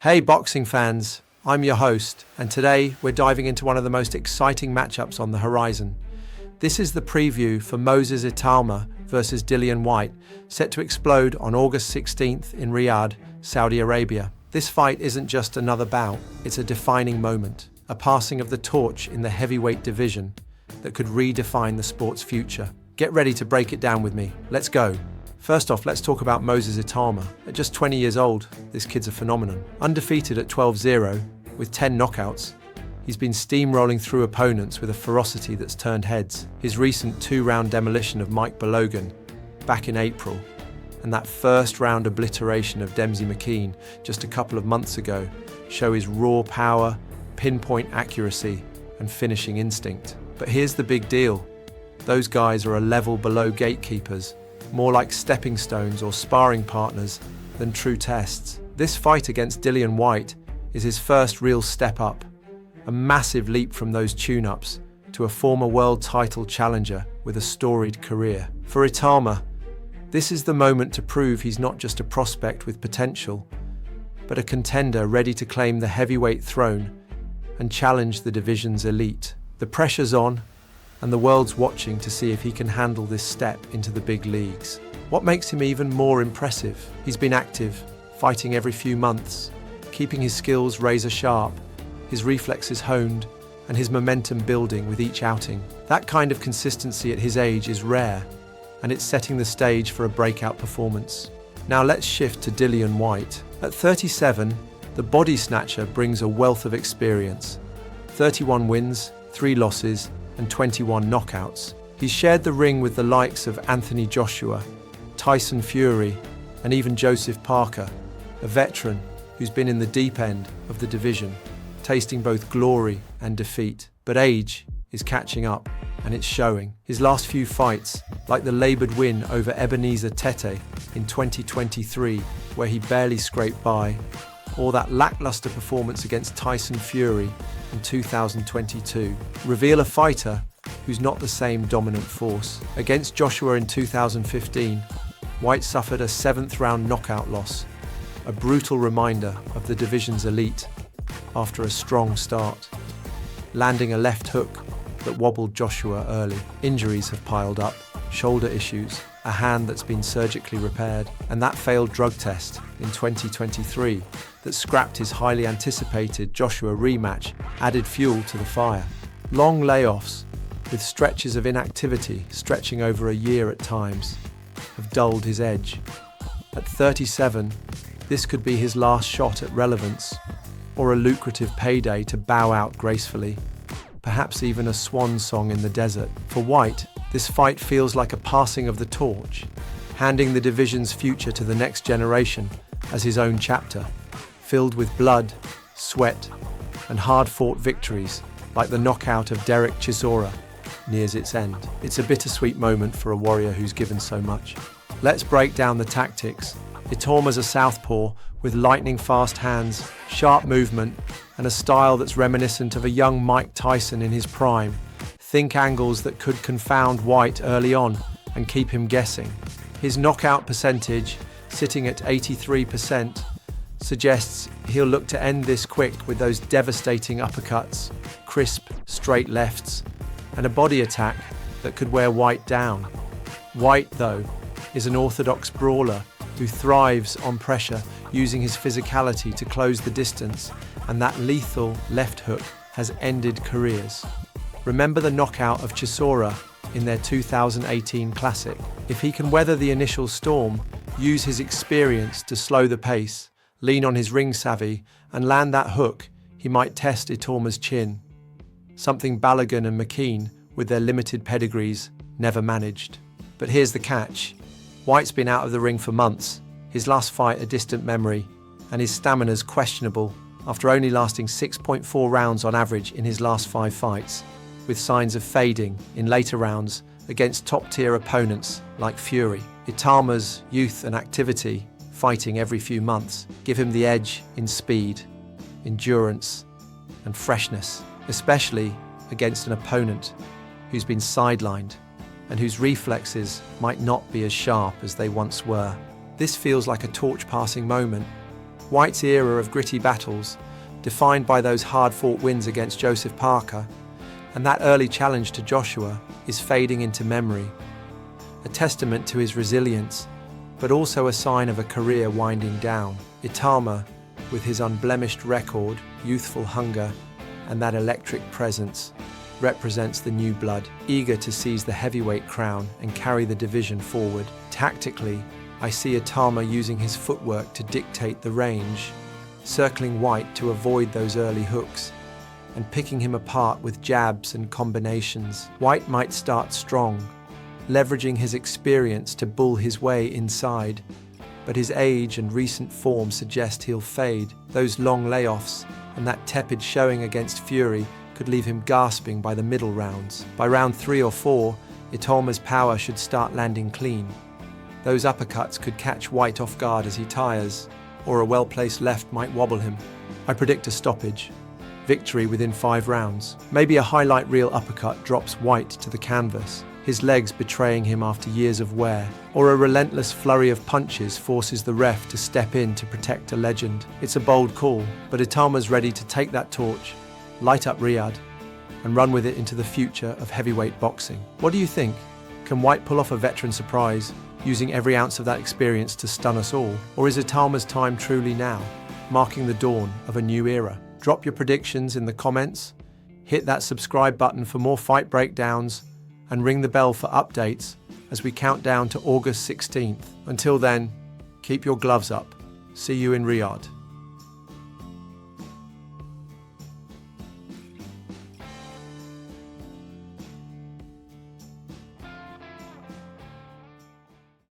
Hey boxing fans, I'm your host, and today we're diving into one of the most exciting matchups on the horizon. This is the preview for Moses Itauma versus Dillian Whyte, set to explode on August 16th in Riyadh, Saudi Arabia. This fight isn't just another bout, it's a defining moment, a passing of the torch in the heavyweight division that could redefine the sport's future. Get ready to break it down with me. Let's go. First off, let's talk about Moses Itauma. At just 20 years old, this kid's a phenomenon. Undefeated at 12-0, with 10 knockouts, he's been steamrolling through opponents with a ferocity that's turned heads. His recent 2-round demolition of Mike Balogun back in April, and that first-round obliteration of Dempsey McKean just a couple of months ago show his raw power, pinpoint accuracy, and finishing instinct. But here's the big deal. Those guys are a level below gatekeepers, more like stepping stones or sparring partners than true tests. This fight against Dillian Whyte is his first real step up, a massive leap from those tune-ups to a former world title challenger with a storied career. For Itauma, this is the moment to prove he's not just a prospect with potential, but a contender ready to claim the heavyweight throne and challenge the division's elite. The pressure's on, and the world's watching to see if he can handle this step into the big leagues. What makes him even more impressive? He's been active, fighting every few months, keeping his skills razor sharp, his reflexes honed, and his momentum building with each outing. That kind of consistency at his age is rare, and it's setting the stage for a breakout performance. Now let's shift to Dillian Whyte. At 37, the body snatcher brings a wealth of experience. 31 wins, 3 losses, and 21 knockouts. He's shared the ring with the likes of Anthony Joshua, Tyson Fury, and even Joseph Parker, a veteran who's been in the deep end of the division, tasting both glory and defeat. But age is catching up, and it's showing. His last few fights, like the laboured win over Ebenezer Tete in 2023, where he barely scraped by, or that lackluster performance against Tyson Fury in 2022, reveal a fighter who's not the same dominant force. Against Joshua in 2015, Whyte suffered a 7th-round knockout loss, a brutal reminder of the division's elite after a strong start, landing a left hook that wobbled Joshua early. Injuries have piled up, shoulder issues, a hand that's been surgically repaired, and that failed drug test in 2023 that scrapped his highly anticipated Joshua rematch added fuel to the fire. Long layoffs, with stretches of inactivity stretching over a year at times, have dulled his edge. At 37, this could be his last shot at relevance, or a lucrative payday to bow out gracefully, perhaps even a swan song in the desert. For Whyte, this fight feels like a passing of the torch, handing the division's future to the next generation as his own chapter, filled with blood, sweat, and hard-fought victories like the knockout of Derek Chisora nears its end. It's a bittersweet moment for a warrior who's given so much. Let's break down the tactics. Itauma's a southpaw with lightning-fast hands, sharp movement, and a style that's reminiscent of a young Mike Tyson in his prime. Think angles that could confound Whyte early on and keep him guessing. His knockout percentage, sitting at 83%, suggests he'll look to end this quick with those devastating uppercuts, crisp, straight lefts, and a body attack that could wear Whyte down. Whyte, though, is an orthodox brawler who thrives on pressure, using his physicality to close the distance, and that lethal left hook has ended careers. Remember the knockout of Chisora in their 2018 Classic? If he can weather the initial storm, use his experience to slow the pace, lean on his ring savvy, and land that hook, he might test Itauma's chin. Something Balogun and McKean, with their limited pedigrees, never managed. But here's the catch. Whyte's been out of the ring for months, his last fight a distant memory, and his stamina's questionable after only lasting 6.4 rounds on average in his last 5 fights, with signs of fading in later rounds against top-tier opponents like Fury. Itauma's youth and activity, fighting every few months, give him the edge in speed, endurance, and freshness, especially against an opponent who's been sidelined and whose reflexes might not be as sharp as they once were. This feels like a torch-passing moment, Whyte's era of gritty battles, defined by those hard-fought wins against Joseph Parker, and that early challenge to Joshua, is fading into memory, a testament to his resilience, but also a sign of a career winding down. Itauma, with his unblemished record, youthful hunger, and that electric presence, represents the new blood, eager to seize the heavyweight crown and carry the division forward. Tactically, I see Itauma using his footwork to dictate the range, circling Whyte to avoid those early hooks, and picking him apart with jabs and combinations. Whyte might start strong, leveraging his experience to bull his way inside, but his age and recent form suggest he'll fade. Those long layoffs and that tepid showing against Fury could leave him gasping by the middle rounds. By round 3 or 4, Itauma's power should start landing clean. Those uppercuts could catch Whyte off guard as he tires, or a well-placed left might wobble him. I predict a stoppage. Victory within 5 rounds. Maybe a highlight reel uppercut drops Whyte to the canvas, his legs betraying him after years of wear, or a relentless flurry of punches forces the ref to step in to protect a legend. It's a bold call, but Itauma's ready to take that torch, light up Riyadh, and run with it into the future of heavyweight boxing. What do you think? Can Whyte pull off a veteran surprise, using every ounce of that experience to stun us all? Or is Itauma's time truly now, marking the dawn of a new era? Drop your predictions in the comments, hit that subscribe button for more fight breakdowns, and ring the bell for updates as we count down to August 16th. Until then, keep your gloves up. See you in Riyadh.